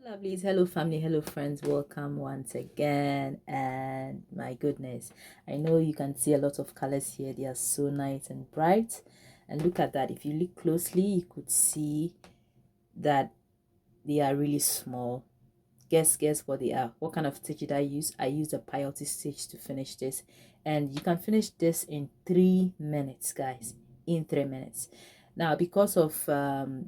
Lovelies, hello family, hello friends, welcome once again. And my goodness, I know you can see a lot of colors here. They are so nice and bright. And look at that. If you look closely, you could see that they are really small. Guess what they are. What kind of stitch did I use? I used a peyote stitch to finish this, and you can finish this in 3 minutes, guys. In 3 minutes. Now, because of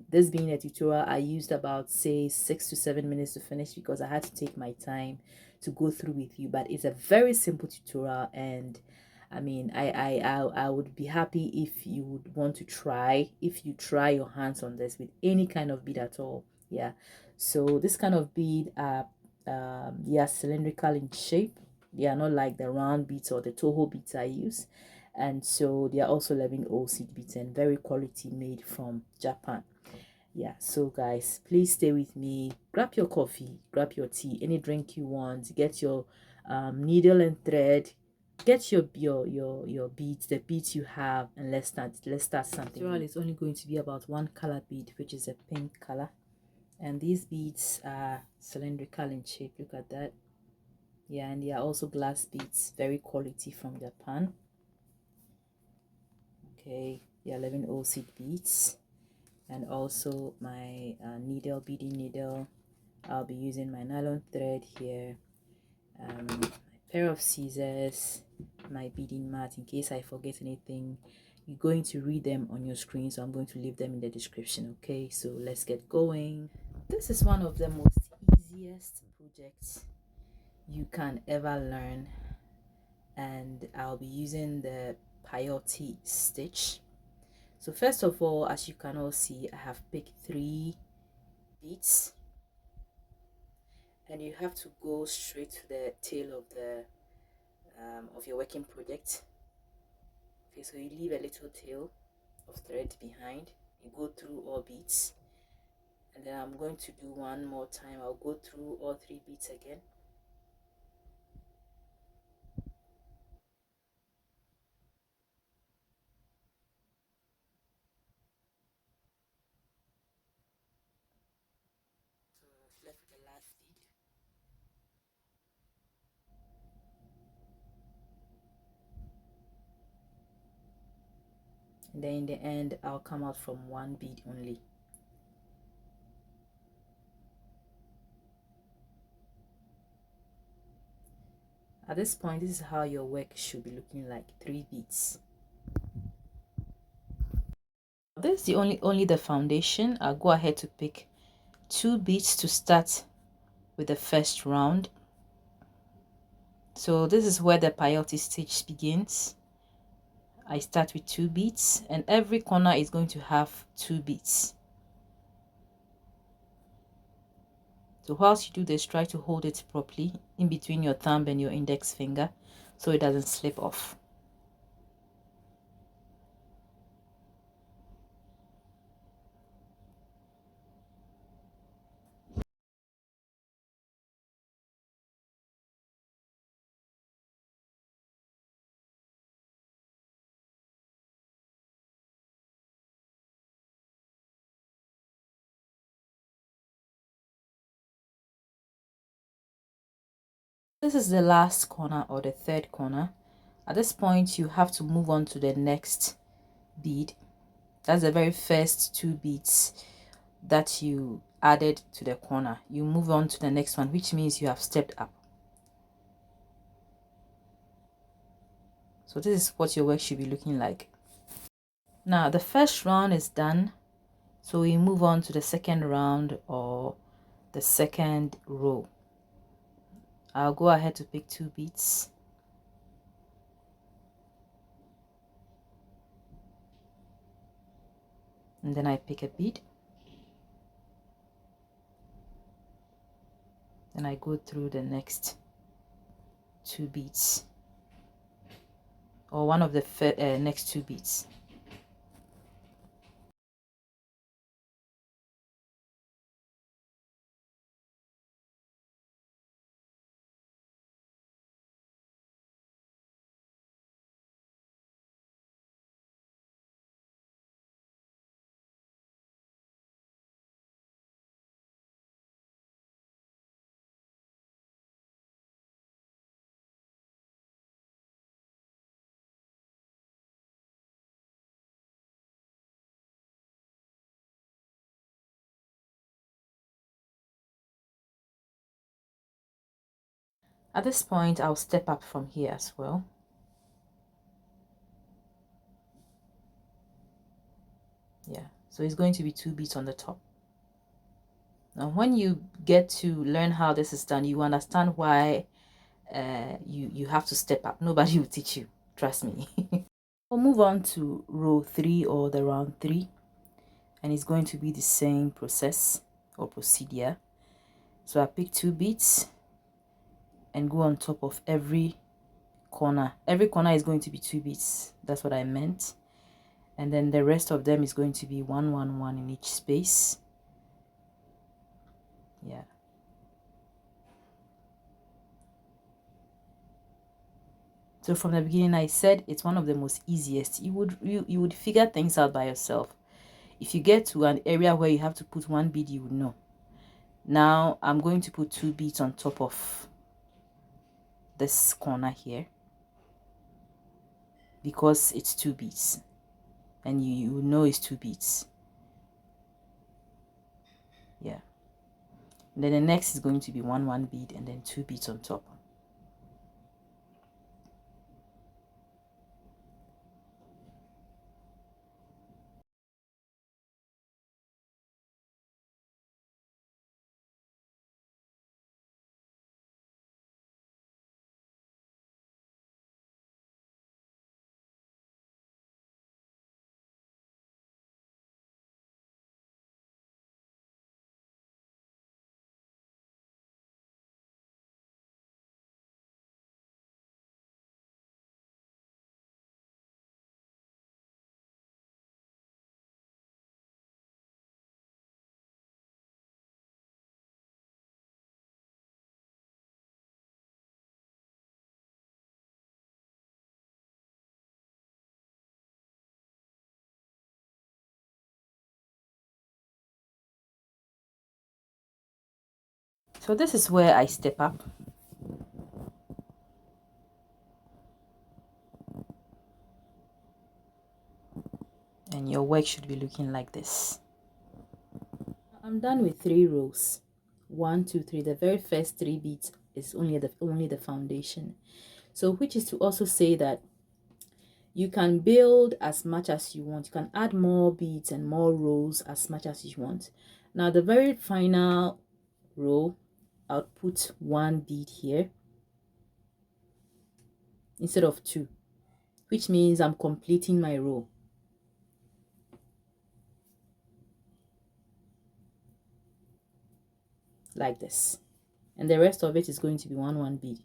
this being a tutorial, I used about, say, 6 to 7 minutes to finish because I had to take my time to go through with you. But it's a very simple tutorial, and I mean, I would be happy if you would want to try, if you try your hands on this with any kind of bead at all. Yeah, so this kind of bead are they are cylindrical in shape. They are not like the round beads or the Toho beads I use. And so they are also 11 seed beads and very quality, made from Japan. Yeah, so guys, please stay with me. Grab your coffee, grab your tea, any drink you want. Get your needle and thread. Get your beads, the beads you have, and let's start something. Tutorial is only going to be about one color bead, which is a pink color. And these beads are cylindrical in shape. Look at that. Yeah, and they are also glass beads, very quality, from Japan. Okay, the 11 seed beads. And also my needle, beading needle. I'll be using my nylon thread here, my pair of scissors, my beading mat in case I forget anything. You're going to read them on your screen, so I'm going to leave them in the description. Okay, so let's get going. This is one of the most easiest projects you can ever learn, and I'll be using the peyote stitch. So first of all, as you can all see, I have picked 3 beads, and you have to go straight to the tail of your working project. Okay, so you leave a little tail of thread behind. You go through all beads, and then I'm going to do one more time. I'll go through all 3 beads again. So left with the last bead. And then in the end, I'll come out from one bead only. At this point, this is how your work should be looking like. 3 beads. This is the only the foundation. I'll go ahead to pick 2 beads to start with the first round. So this is where the peyote stitch begins. I start with 2 beads, and every corner is going to have 2 beads. So whilst you do this, try to hold it properly in between your thumb and your index finger so it doesn't slip off. This is the last corner, or the third corner. At this point, you have to move on to the next bead. That's the very first 2 beads that you added to the corner. You move on to the next one, which means you have stepped up. So this is what your work should be looking like. Now the first round is done, so we move on to the second round, or the second row. I'll go ahead to pick 2 beads, and then I pick a bead, then I go through the next 2 beads, or one of the next 2 beads. At this point, I'll step up from here as well. Yeah, so it's going to be 2 beads on the top. Now when you get to learn how this is done, you understand why you have to step up. Nobody will teach you, trust me. We'll move on to row 3 or the round 3, and it's going to be the same process or procedure. So I pick 2 beads and go on top of every corner. Every corner is going to be 2 beads, that's what I meant. And then the rest of them is going to be 1 1 1 in each space. Yeah. So from the beginning, I said it's one of the most easiest. You would figure things out by yourself. If you get to an area where you have to put 1 bead, you would know. Now I'm going to put 2 beads on top of this corner here because it's 2 beads, and you know it's 2 beads. Yeah. And then the next is going to be 1 1 bead and then 2 beads on top. So this is where I step up. And your work should be looking like this. I'm done with 3 rows. 1 2 3. The very first 3 beads is only the foundation. So which is to also say that you can build as much as you want. You can add more beads and more rows as much as you want. Now the very final row, I'll put 1 bead here instead of 2, which means I'm completing my row. Like this. And the rest of it is going to be 1 1 bead.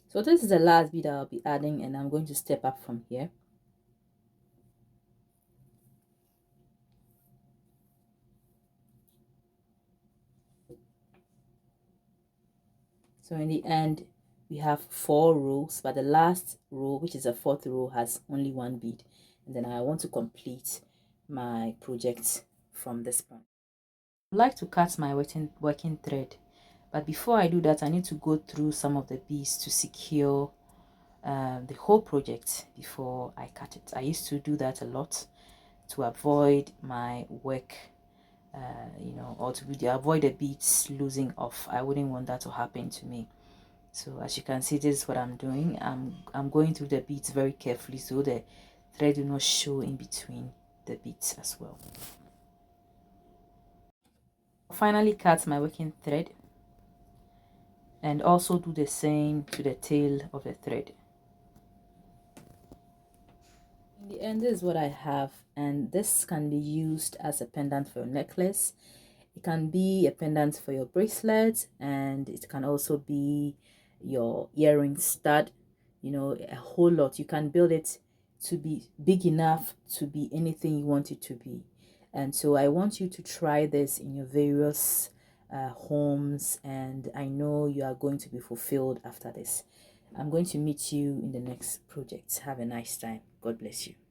So this is the last bead I'll be adding, and I'm going to step up from here. So in the end, we have 4 rows, but the last row, which is the 4th row, has only 1 bead. And then I want to complete my project from this point. I'd like to cut my working thread, but before I do that, I need to go through some of the beads to secure the whole project before I cut it. I used to do that a lot to avoid my work, or to avoid the beads losing off. I wouldn't want that to happen to me. So as you can see, this is what I'm doing. I'm going through the beads very carefully so the thread do not show in between the beads as well. Finally cut my working thread and also do the same to the tail of the thread. In the end, this is what I have, and this can be used as a pendant for your necklace. It can be a pendant for your bracelet, and it can also be your earring stud. you know, a whole lot. You can build it to be big enough to be anything you want it to be. And so I want you to try this in your various homes, and I know you are going to be fulfilled after this. I'm going to meet you in the next project. Have a nice time. God bless you.